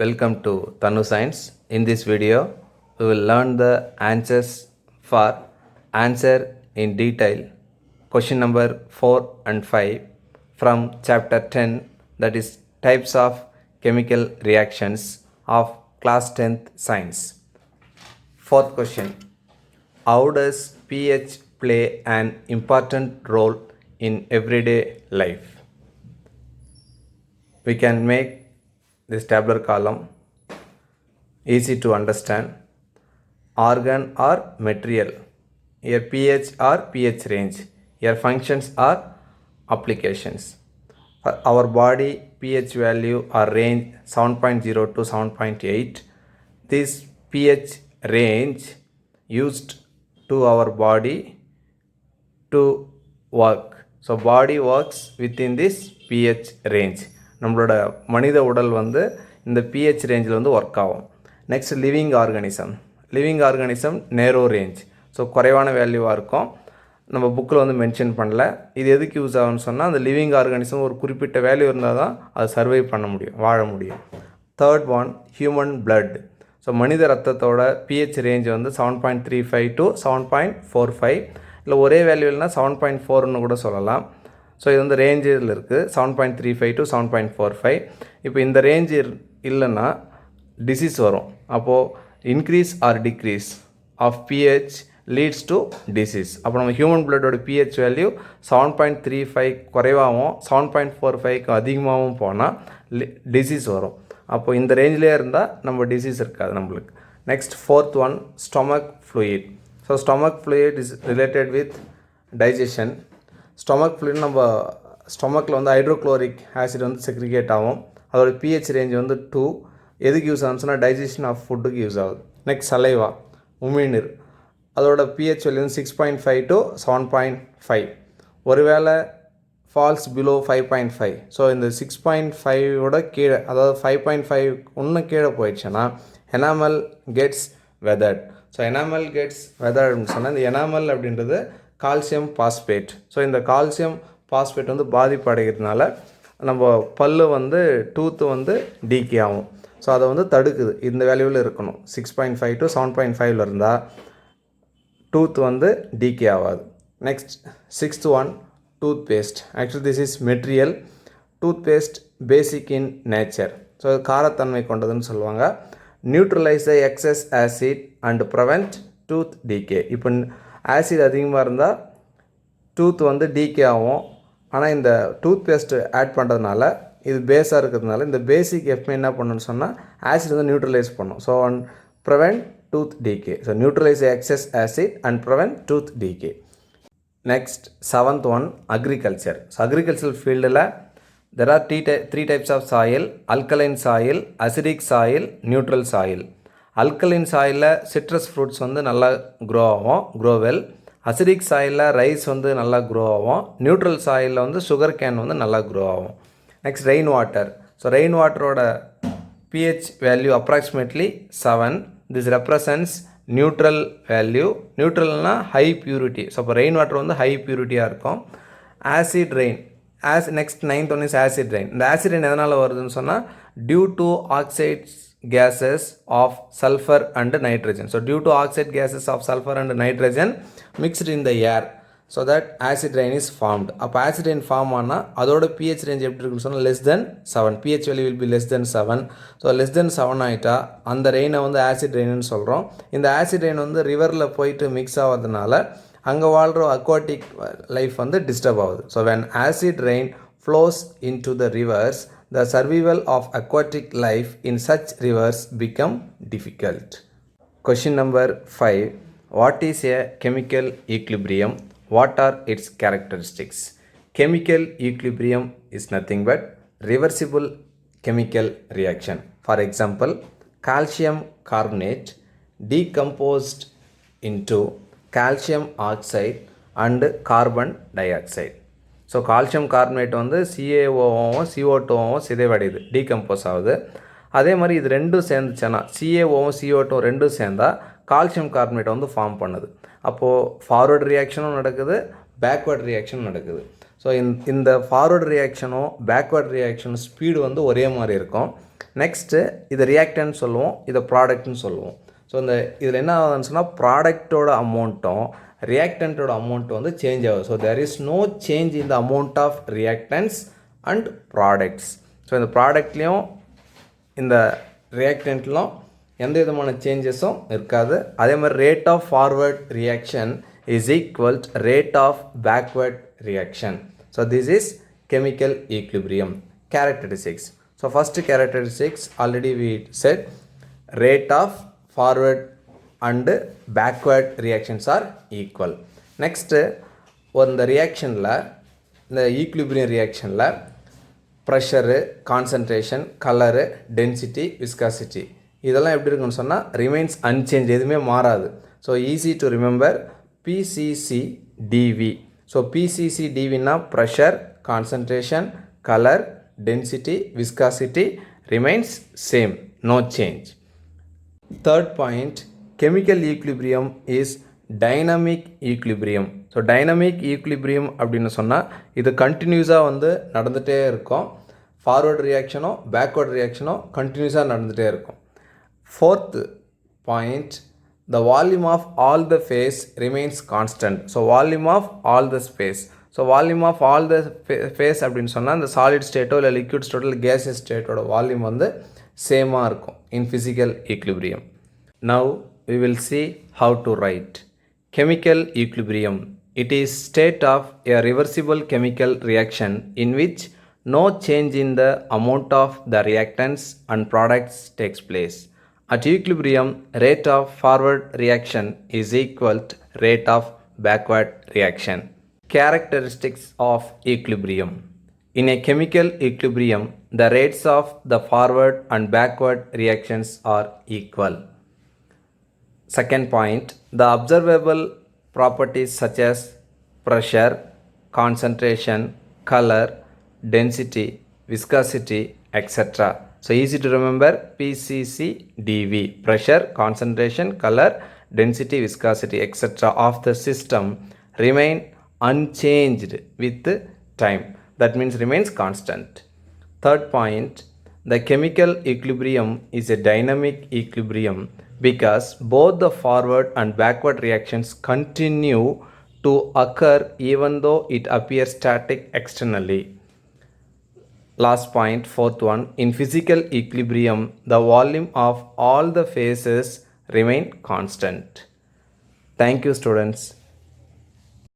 Welcome to Tanu Science. In this video, we will learn the answers for answer in detail question number 4 and 5 from chapter 10, that is types of chemical reactions of class 10th science. Fourth question: how does pH play an important role in everyday life? We can make this tabular column easy to understand. Organ or material, your pH or pH range, your functions or applications. For our body, pH value or range 7.0 to 7.8. This pH range used to our body to work. So body works within this pH range. நம்மளோட மனித உடல் வந்து இந்த pH ரேஞ்சில் வந்து work ஆகும். Next living organism நேரோ range, so குறைவான வேல்யூவாக இருக்கும். நம்ம புக்கில் வந்து மென்ஷன் பண்ணல. இது எதுக்கு யூஸ் ஆகும்னு சொன்னால், அந்த லிவிங் ஆர்கானிசம் ஒரு குறிப்பிட்ட வேல்யூ இருந்தால் தான் அது சர்வை பண்ண முடியும், வாழ முடியும். Third one, human blood. So மனித ரத்தத்தோட pH ரேஞ்ச் வந்து 7.35 to 7.45, இல்லை ஒரே வேல்யூ இல்லைனா 7.4ன்னு கூட சொல்லலாம். ஸோ இது வந்து ரேஞ்சில் இருக்குது, 7.35 to 7.45. இப்போ இந்த ரேஞ்சு இல்லைன்னா டிசீஸ் வரும். அப்போது increase or decrease of pH leads to disease. அப்போ நம்ம ஹியூமன் பிளட்டோட pH வேல்யூ 7.35 குறைவாகவும் 7.45க்கு அதிகமாகவும் போனால் டிசீஸ் வரும். அப்போது இந்த ரேஞ்சிலே இருந்தால் நம்ம டிசீஸ் இருக்காது நம்மளுக்கு. Next fourth one, stomach fluid. So stomach fluid is related with digestion. Stomach fluid நம்ம ஸ்டொமக்கில் வந்து ஹைட்ரோக்ளோரிக் ஆசிட் வந்து செக்ரிகேட் ஆகும். அதோட pH ரேஞ்ச் வந்து 2. எதுக்கு யூஸ் ஆகும்னு சொன்னால் டைஜஷன் ஆஃப் ஃபுட்டுக்கு யூஸ் ஆகுது. நெக்ஸ்ட் சலைவா, உமிழ்நீர், அதோட pH வேல்யூ வந்து 6.5 to 7.5. ஒருவேளை ஃபால்ஸ் பிலோ 5.5, ஸோ இந்த 6.5ஓட கீழே, அதாவது 5.5 இன்னும் கீழே போயிடுச்சுன்னா enamel gets weathered. So enamel gets வெதர்ட்னு சொன்னால் இந்த எனாமல் அப்படின்றது கால்சியம் பாஸ்பேட். ஸோ இந்த கால்சியம் பாஸ்பேட் வந்து பாதிப்பு அடைகிறதுனால நம்ம பல்லு வந்து டூத்து வந்து டீகே ஆகும். ஸோ அதை வந்து தடுக்குது. இந்த வேல்யூவில் இருக்கணும். 6.5 to 7.5 இருந்தால் டூத் வந்து டீகே ஆகாது. Next sixth one, tooth paste. Actually this is material. Tooth paste basic in nature. So காரத்தன்மை கொண்டதுன்னு சொல்லுவாங்க. Neutralise the excess acid and prevent tooth decay. இப்போ ஆசிட் அதிகமாக இருந்தால் டூத் வந்து டீகே ஆகும். ஆனால் இந்த டூத் பேஸ்ட்டு ஆட் பண்ணுறதுனால, இது பேஸாக இருக்கிறதுனால, இந்த பேசிக் எப்போ என்ன பண்ணணும்னு சொன்னால் ஆசிட் வந்து நியூட்ரலைஸ் பண்ணும். So prevent tooth decay. So neutralise excess acid and prevent tooth decay. Next seventh one, agriculture. So agriculture ஃபீல்டில் there are three types of soil: alkaline soil, acidic soil, neutral soil. Alkaline சாயிலில் citrus fruits வந்து நல்லா grow ஆகும், க்ரோவெல். Acidic சாயிலில் rice வந்து நல்லா grow ஆகும். Neutral சாயிலில் வந்து sugar cane வந்து நல்லா க்ரோ ஆகும். Next rain water. So rain வாட்டரோட pH value approximately 7. This represents neutral value. நியூட்ரல்னால் ஹை பியூரிட்டி. ஸோ அப்போ ரெயின் வாட்டர் வந்து ஹை பியூரிட்டியாக இருக்கும். Acid rain. Next ninth one is acid rain. இந்த ஆசிட் ரெயின் எதனால் வருதுன்னு சொன்னால் due to oxides gases of sulfur and nitrogen. So due to oxide gases of sulfur and nitrogen mixed in the air, so that acid rain is formed. அப்போ acid rain form ஆனால் அதோட pH range எப்படி இருக்குன்னு சொன்னால் less than 7. pH value will be less than 7. So less than 7 ஆகிட்டா அந்த ரெயினை வந்து acid ரெயின்னு சொல்கிறோம். இந்த ஆசிட் ரெயின் வந்து ரிவரில் போயிட்டு மிக்ஸ் ஆகிறதுனால அங்கே வாழ்கிற அக்வாட்டிக் லைஃப் வந்து டிஸ்டர்ப் ஆகுது. So when acid rain flows into the rivers, the survival of aquatic life in such rivers become difficult. Question number 5. What is a chemical equilibrium? What are its characteristics? Chemical equilibrium is nothing but reversible chemical reaction. For example, calcium carbonate decomposed into calcium oxide and carbon dioxide. So calcium carbonate வந்து CaOவும் CO2வும் சிதைவடையுது, decompose ஆகுது. அதே மாதிரி இது ரெண்டும் சேர்ந்துச்சுன்னா, CaOவும் CO2 ரெண்டும் சேர்ந்தால் calcium carbonate வந்து form பண்ணுது. அப்போது ஃபார்வர்டு ரியாக்ஷனும் நடக்குது, பேக்வேர்டு ரியாக்ஷனும் நடக்குது. ஸோ இந்த ஃபார்வர்டு ரியாக்ஷனும் பேக்வேர்டு ரியாக்ஷனும் ஸ்பீடு வந்து ஒரே மாதிரி இருக்கும். நெக்ஸ்ட்டு இதை ரியாக்டன்ட் சொல்லுவோம், இதை ப்ராடக்ட்னு சொல்லுவோம். ஸோ இந்த இதில் என்ன ஆகுதுன்னு சொன்னால் ப்ராடக்டோட அமௌண்ட்டும் ரியாக்டன்ட்டோட அமௌண்ட் வந்து சேஞ்ச் ஆகுது. So there is no change in the amount of reactants and products. So இந்த ப்ராடக்ட்லேயும் இந்த ரியாக்டன்ட்லும் எந்த விதமான சேஞ்சஸும் இருக்காது. அதே மாதிரி rate of forward reaction is equal rate of backward reaction. So this is chemical equilibrium characteristics. So first characteristics already we said rate of forward and backward reactions are equal. Next on the reaction la the equilibrium reaction la pressure, concentration, color, density, viscosity இதெல்லாம் எப்படி இருக்குன்னு சொன்னால் remains unchanged, எதுவுமே மாறாது. So easy to remember PCC dV. So PCC dV னா pressure, concentration, color, density, viscosity remains same, no change. Third point, chemical equilibrium is dynamic equilibrium. So dynamic equilibrium அப்படின்னு சொன்னால் இது கண்டினியூஸாக வந்து நடந்துகிட்டே இருக்கும். ஃபார்வர்ட் ரியாக்ஷனோ பேக்வர்ட் ரியாக்ஷனோ கண்டினியூஸாக நடந்துகிட்டே இருக்கும். Fourth point, the volume of all the phase remains constant. So volume of all the space. So volume of all the phase அப்படின்னு சொன்னால் இந்த சாலிட் ஸ்டேட்டோ இல்லை லிக்விட் ஸ்டேட்டோ இல்லை கேஸஸ் ஸ்டேட்டோட வால்யூம் வந்து சேமாக இருக்கும் in physical equilibrium. Now we will see how to write chemical equilibrium. It is state of a reversible chemical reaction in which no change in the amount of the reactants and products takes place. At equilibrium, rate of forward reaction is equal to rate of backward reaction. Characteristics of equilibrium. In a chemical equilibrium, the rates of the forward and backward reactions are equal. Second point, the observable properties such as pressure, concentration, color, density, viscosity, etc. So easy to remember PCC dV, pressure, concentration, color, density, viscosity, etc. of the system remain unchanged with time. That means remains constant. Third point, the chemical equilibrium is a dynamic equilibrium because both the forward and backward reactions continue to occur even though it appears static externally. Last point, fourth one, in physical equilibrium, the volume of all the phases remain constant. Thank you, students.